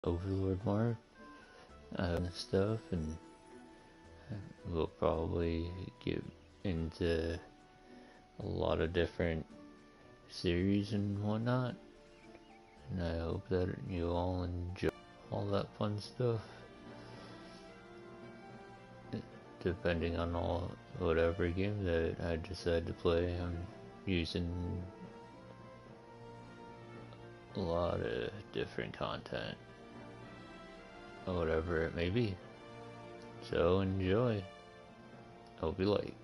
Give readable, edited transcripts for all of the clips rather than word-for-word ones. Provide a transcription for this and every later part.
Overlord Mark and stuff, and we'll probably get into a lot of different series and whatnot, and I hope that you all enjoy all that fun stuff, depending on whatever game that I decide to play. I'm using a lot of different content, or whatever it may be, so enjoy. Hope you like.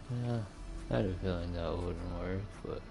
Yeah, I had a feeling that wouldn't work, but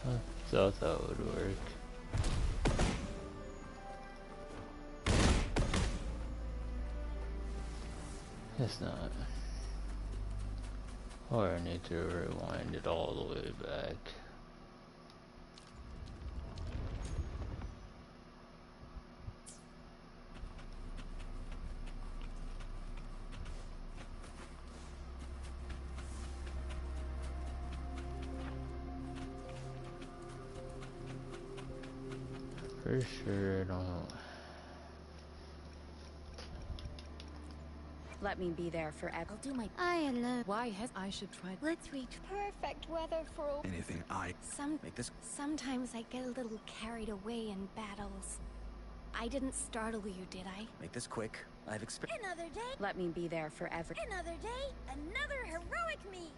I thought that would work. It's not. Or I need to rewind it all the way back. For sure, I don't. Let me be there forever. I'll do my. I love. Why has I should try? Let's reach perfect weather for anything. Make this. Sometimes I get a little carried away in battles. I didn't startle you, did I? Make this quick. I've experienced. Another day. Let me be there forever. Another day. Another heroic me.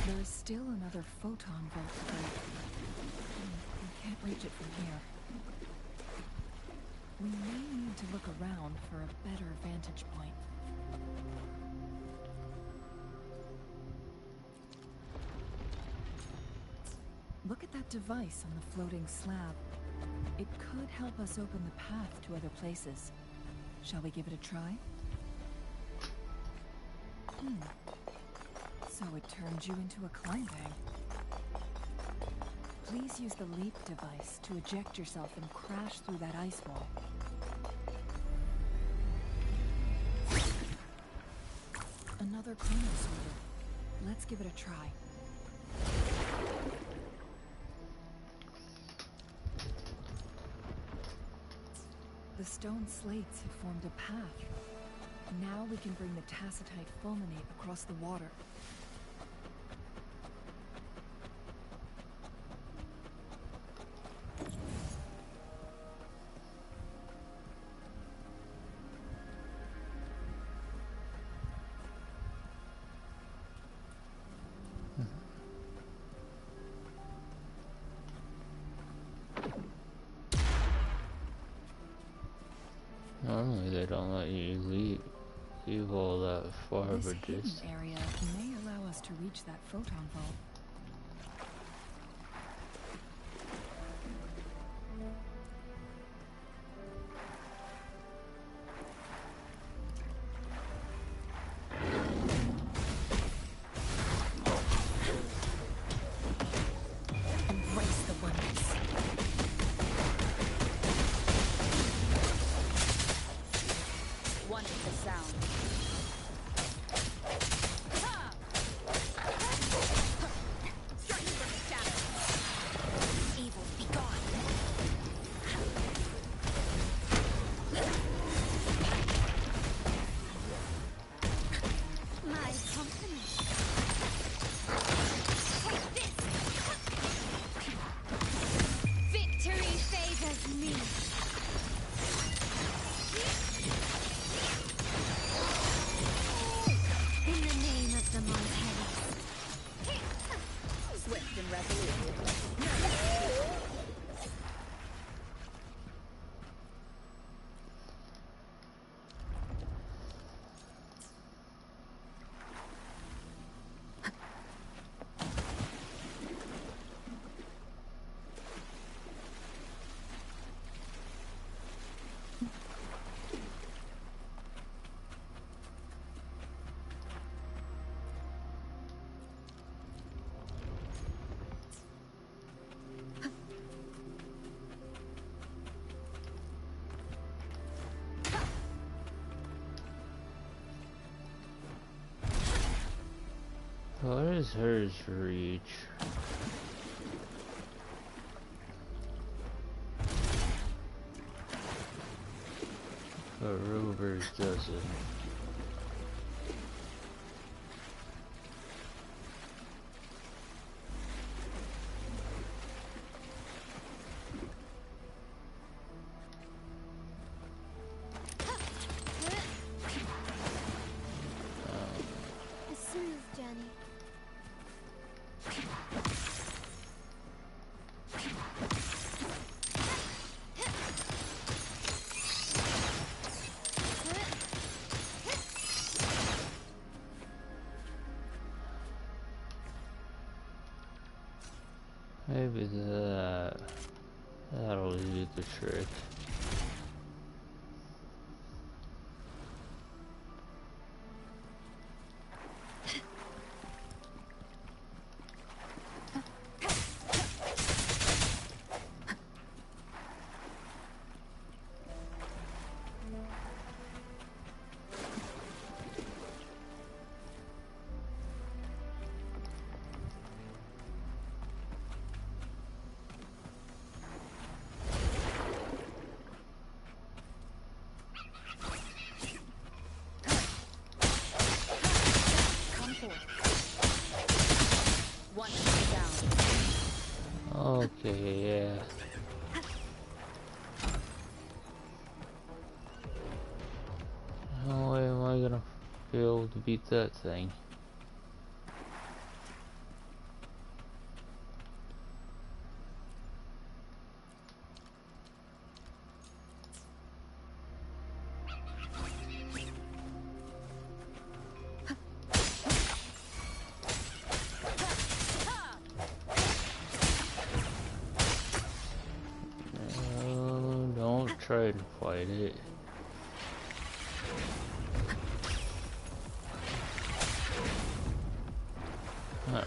There's still another photon vault to break. We can't reach it from here. We may need to look around for a better vantage point. Look at that device on the floating slab. It could help us open the path to other places. Shall we give it a try? So it turned you into a climb bang. Please use the leap device to eject yourself and crash through that ice wall. Another chronosaur. Let's give it a try. The stone slates have formed a path. Now we can bring the tacitite fulminate across the water. Normally they don't let you leave all that far of This a hidden distance. area may allow us to reach that photon vault. Embrace the oneness. One is the sound. Strike from the shadow. Evil, be gone. My company. Take this. Victory favors me. In the name of the Montanus. Swift and resolute. What is hers reach? But Rover's doesn't. A smooth journey. Maybe that'll do the trick. Come forth. One is the sound. Okay, yeah. How am I gonna be able to beat that thing? try and fight it. Huh.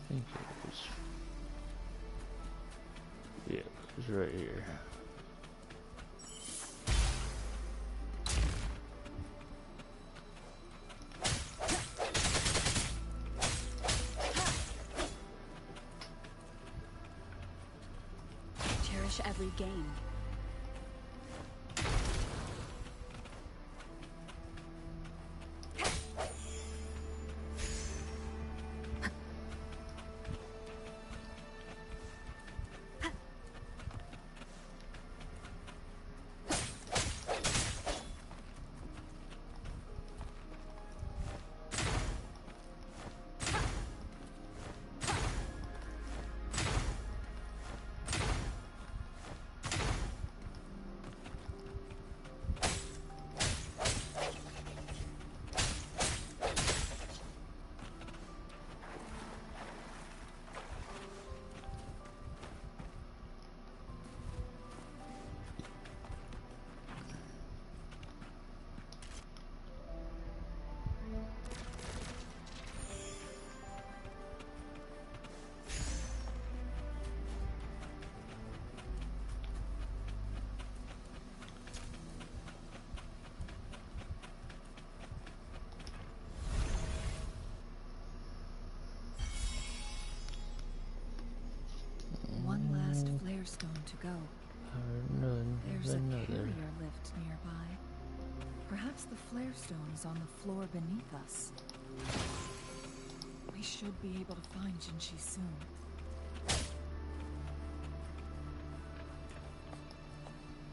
I think it was, yeah, it was right here. Cherish every gain. Flare stone to go. None, There's a another. carrier lift nearby. Perhaps the flare stone is on the floor beneath us. We should be able to find Jinshi soon.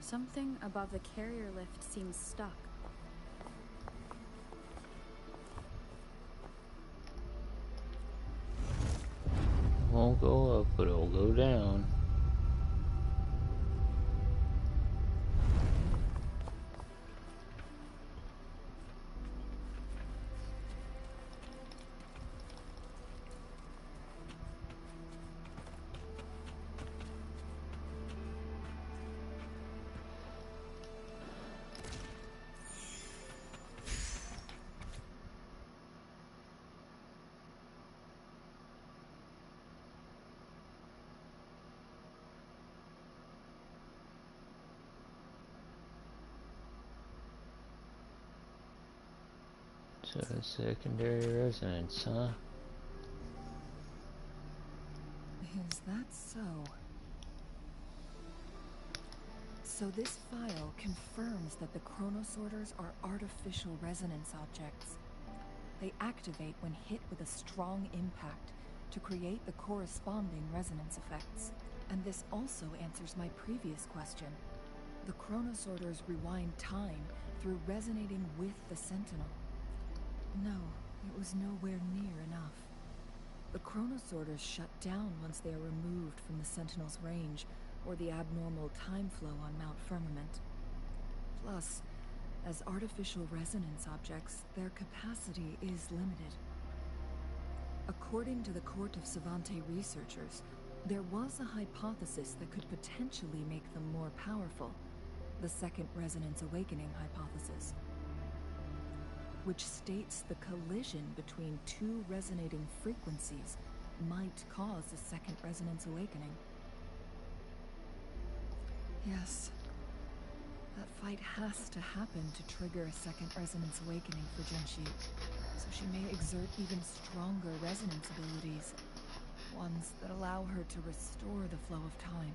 Something above the carrier lift seems stuck. It won't go up, but it'll go down. So secondary resonance, huh? Is that so? So this file confirms that the chronosorters are artificial resonance objects. They activate when hit with a strong impact to create the corresponding resonance effects. And this also answers my previous question. The chronosorters rewind time through resonating with the Sentinel. No, it was nowhere near enough. The chronosorters shut down once they are removed from the Sentinel's range, or the abnormal time flow on Mount Firmament. Plus, as artificial resonance objects, their capacity is limited. According to the Court of Savante researchers, there was a hypothesis that could potentially make them more powerful, the Second Resonance Awakening hypothesis, which states the collision between two resonating frequencies might cause a Second Resonance Awakening. Yes, that fight has to happen to trigger a Second Resonance Awakening for Jinshi, so she may exert even stronger resonance abilities. ones that allow her to restore the flow of time.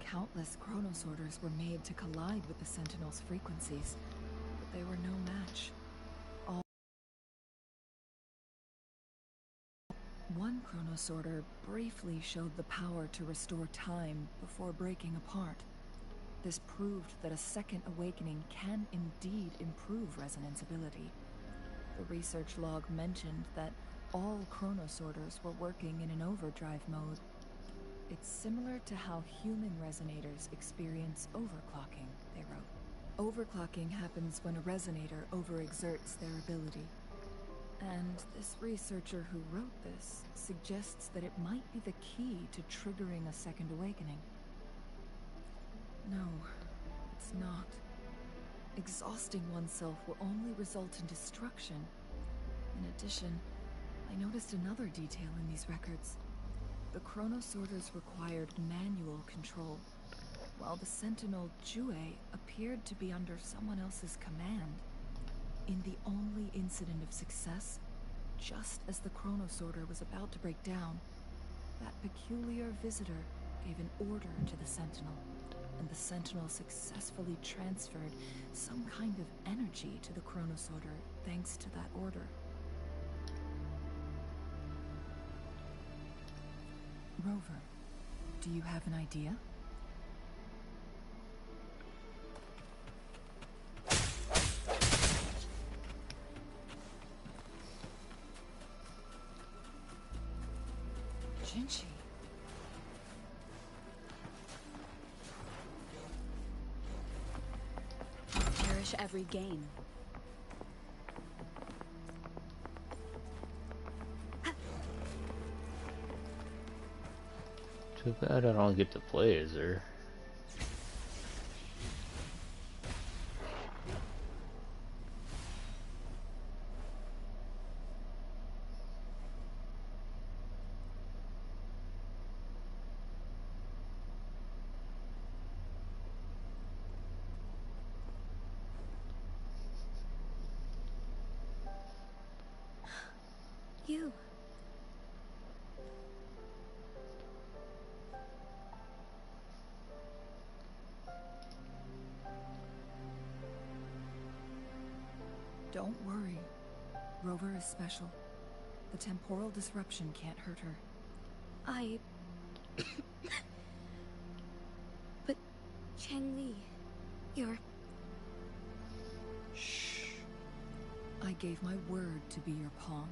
Countless chronosorters were made to collide with the Sentinel's frequencies, but they were no match. One chronosorter briefly showed the power to restore time before breaking apart. This proved that a second awakening can indeed improve resonance ability. The research log mentioned that all chronosorters were working in an overdrive mode. It's similar to how human resonators experience overclocking, they wrote. Overclocking happens when a resonator overexerts their ability. And this researcher who wrote this suggests that it might be the key to triggering a second awakening. No, it's not. Exhausting oneself will only result in destruction. In addition, I noticed another detail in these records. The chronosorters required manual control, while the Sentinel Jue appeared to be under someone else's command. In the only incident of success, just as the chronosorter was about to break down, that peculiar visitor gave an order to the Sentinel, and the Sentinel successfully transferred some kind of energy to the chronosorter thanks to that order. Rover, do you have an idea? Jinchi. Cherish every gain. Too bad I don't get to play as her. You. Don't worry. Rover is special. The temporal disruption can't hurt her. But Changli, you're... Shh. I gave my word to be your pawn,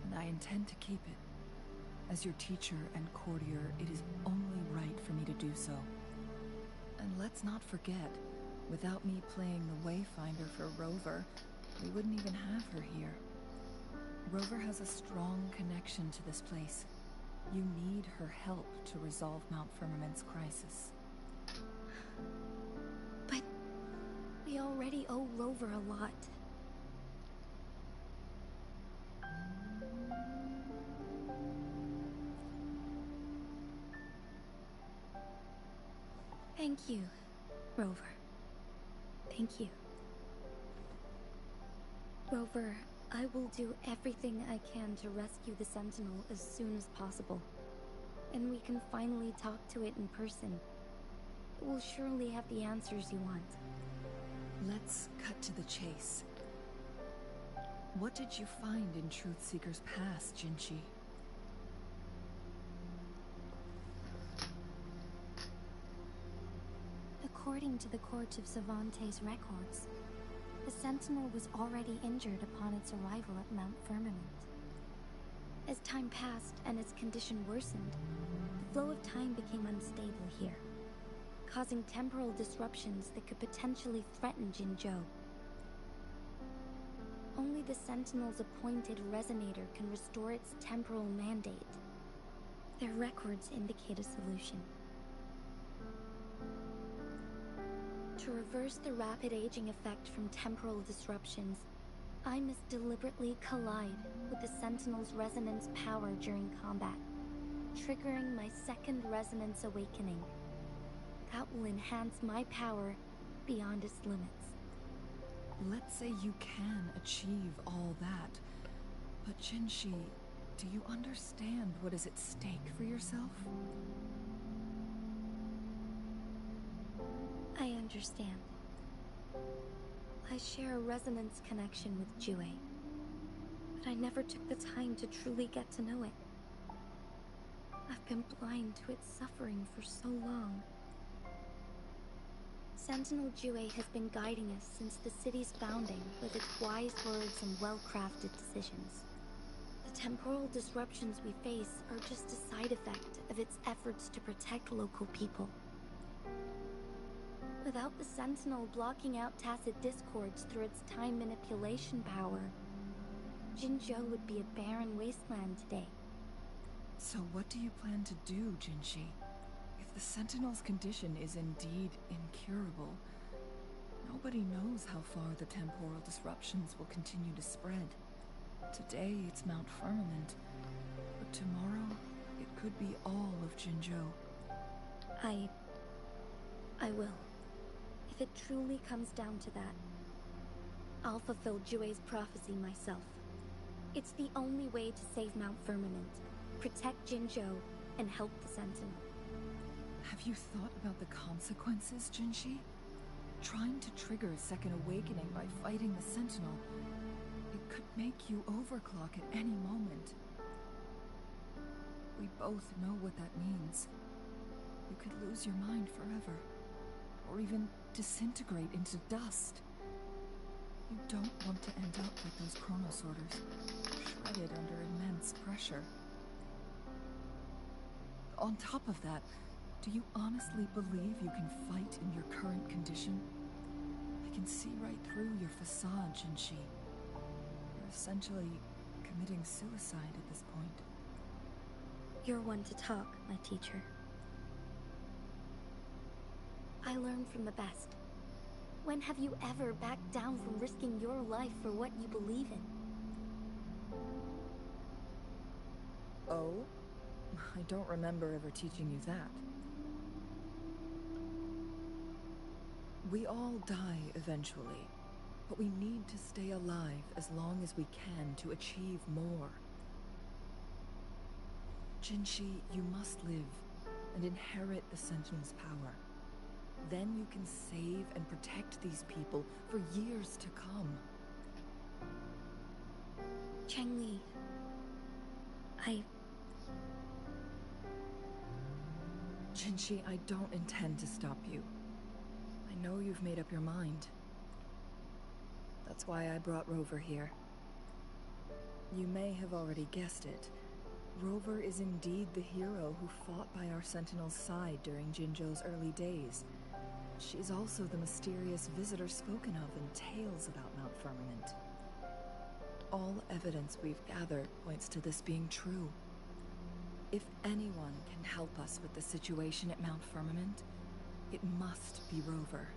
and I intend to keep it. As your teacher and courtier, it is only right for me to do so. And let's not forget, without me playing the Wayfinder for Rover, we wouldn't even have her here. Rover has a strong connection to this place. You need her help to resolve Mount Firmament's crisis. But we already owe Rover a lot. Thank you, Rover. Thank you. Rover, I will do everything I can to rescue the Sentinel as soon as possible. And we can finally talk to it in person. It will surely have the answers you want. Let's cut to the chase. What did you find in Truthseeker's past, Jinchi? According to the Court of Savante's records, the Sentinel was already injured upon its arrival at Mount Firmament. As time passed and its condition worsened, the flow of time became unstable here, causing temporal disruptions that could potentially threaten Jinzhou. Only the Sentinel's appointed resonator can restore its temporal mandate. Their records indicate a solution. To reverse the rapid aging effect from temporal disruptions, I must deliberately collide with the Sentinel's resonance power during combat, triggering my second resonance awakening. That will enhance my power beyond its limits. Let's say you can achieve all that, but Jinchi, Do you understand what is at stake for yourself? I understand. I share a resonance connection with Jue, but I never took the time to truly get to know it. I've been blind to its suffering for so long. Sentinel Jue has been guiding us since the city's founding with its wise words and well-crafted decisions. The temporal disruptions we face are just a side effect of its efforts to protect local people. Without the Sentinel blocking out tacit discords through its time manipulation power, Jinzhou would be a barren wasteland today. So what do you plan to do, Jinshi? If the Sentinel's condition is indeed incurable, nobody knows how far the temporal disruptions will continue to spread. Today it's Mount Firmament, but tomorrow it could be all of Jinzhou. I will. If it truly comes down to that, I'll fulfill Jue's prophecy myself. It's the only way to save Mount Firmament, protect Jinzhou, and help the Sentinel. Have you thought about the consequences, Jinshi? Trying to trigger a second awakening by fighting the Sentinel, it could make you overclock at any moment. We both know what that means. You could lose your mind forever, or even disintegrate into dust. You don't want to end up like those chronosorters, shredded under immense pressure. On top of that, do you honestly believe you can fight in your current condition? I can see right through your facade, Jinshi. You're essentially committing suicide at this point. You're one to talk, my teacher. I learn from the best. When have you ever backed down from risking your life for what you believe in? Oh? I don't remember ever teaching you that. We all die eventually, but we need to stay alive as long as we can to achieve more. Jinshi, you must live and inherit the Sentinel's power. Then you can save and protect these people for years to come. Chengli, Jinshi, I don't intend to stop you. I know you've made up your mind. That's why I brought Rover here. You may have already guessed it. Rover is indeed the hero who fought by our Sentinel's side during Jinzhou's early days. She's also the mysterious visitor spoken of in tales about Mount Firmament. All evidence we've gathered points to this being true. If anyone can help us with the situation at Mount Firmament, it must be Rover.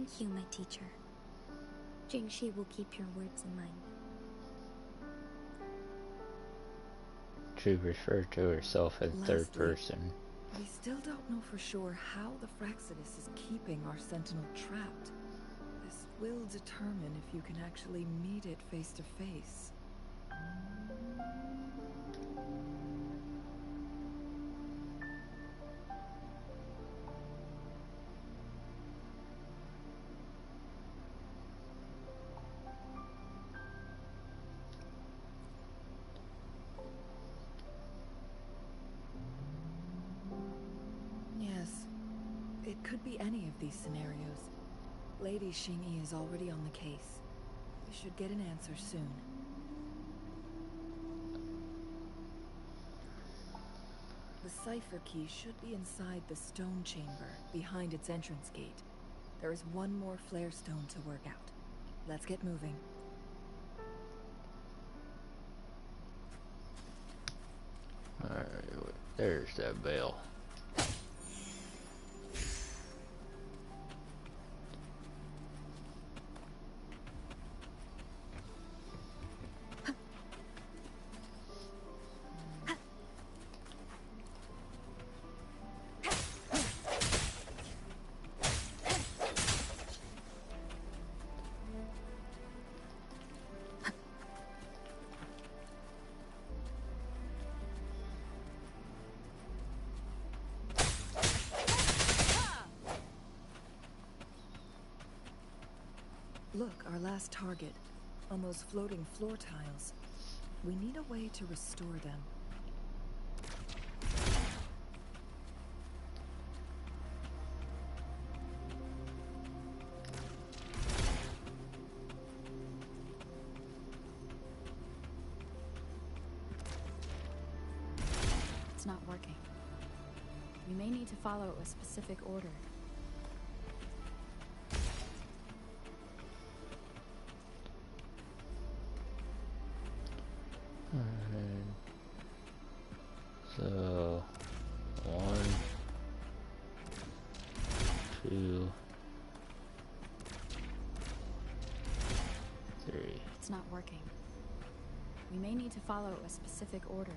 thank you, my teacher. Jingxi will keep your words in mind. To refer to herself in third Lastly, person. We still don't know for sure how the Fraxidus is keeping our Sentinel trapped. This will determine if you can actually meet it face to face. Yes, it could be any of these scenarios. Lady Xingyi is already on the case. We should get an answer soon. The cipher key should be inside the stone chamber, behind its entrance gate. There is one more flare stone to work out. Let's get moving. Alright, there's that bell. Look, our last target. On those floating floor tiles. We need a way to restore them. It's not working. We may need to follow a specific order. Alright. So 1, 2, 3. It's not working. We may need to follow a specific order.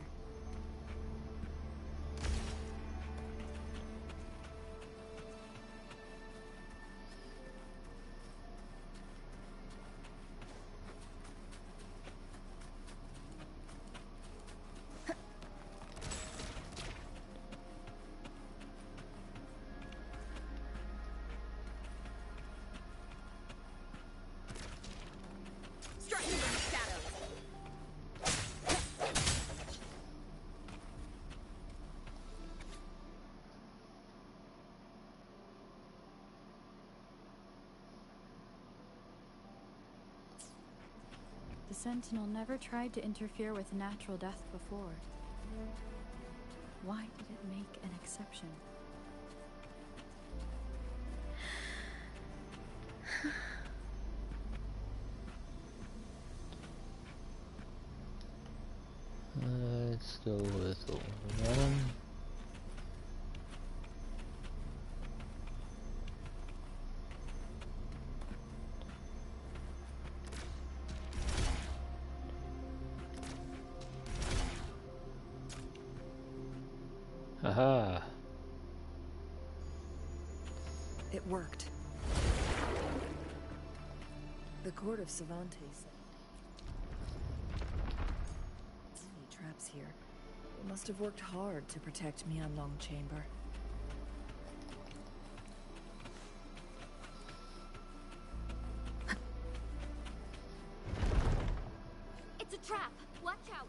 The Sentinel never tried to interfere with natural death before. Why did it make an exception? Let's go with 1. Aha! It worked. The court of Cervantes. Many traps here. They must have worked hard to protect me on Longchamber. It's a trap! Watch out!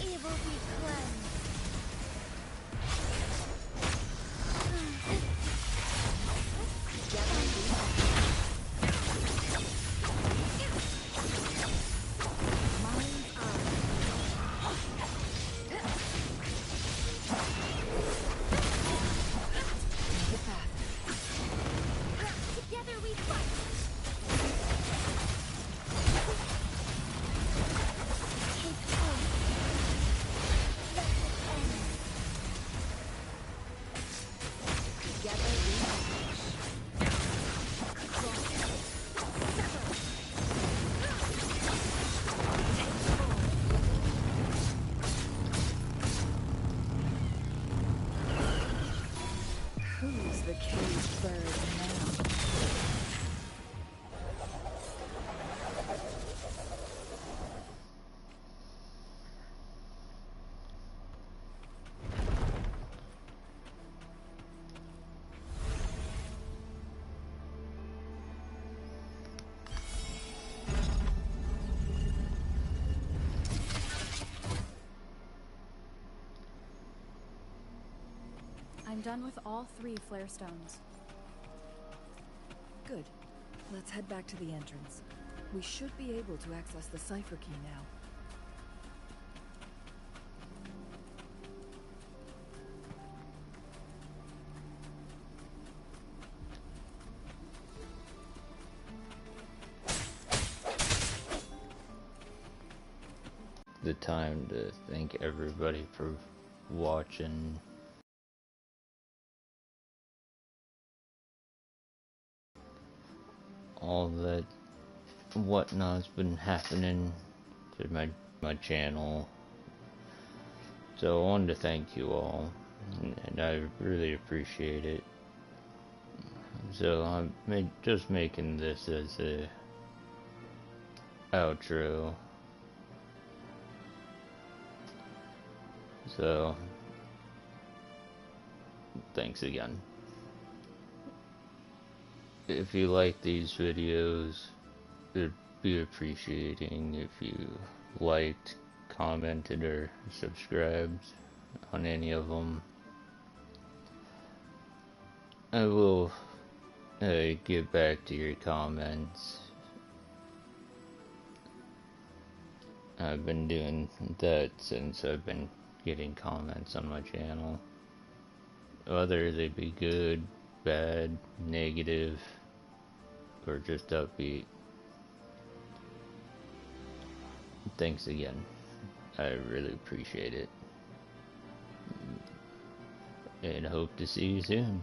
Evil be cleansed. Together we fight! Take hope. Let it end. Together we march. Cross. Sever. Take hold. Who's the caged bird now? I'm done with all 3 flare stones. Good. Let's head back to the entrance. We should be able to access the cipher key now. The time to thank everybody for watching. All that whatnot's been happening to my channel. So I wanted to thank you all, and I really appreciate it. So I'm just making this as a outro. So, thanks again. If you like these videos, it'd be appreciating if you liked, commented, or subscribed on any of them. I will get back to your comments. I've been doing that since I've been getting comments on my channel. Whether they be good, bad, negative, or just upbeat. Thanks again. I really appreciate it. And hope to see you soon.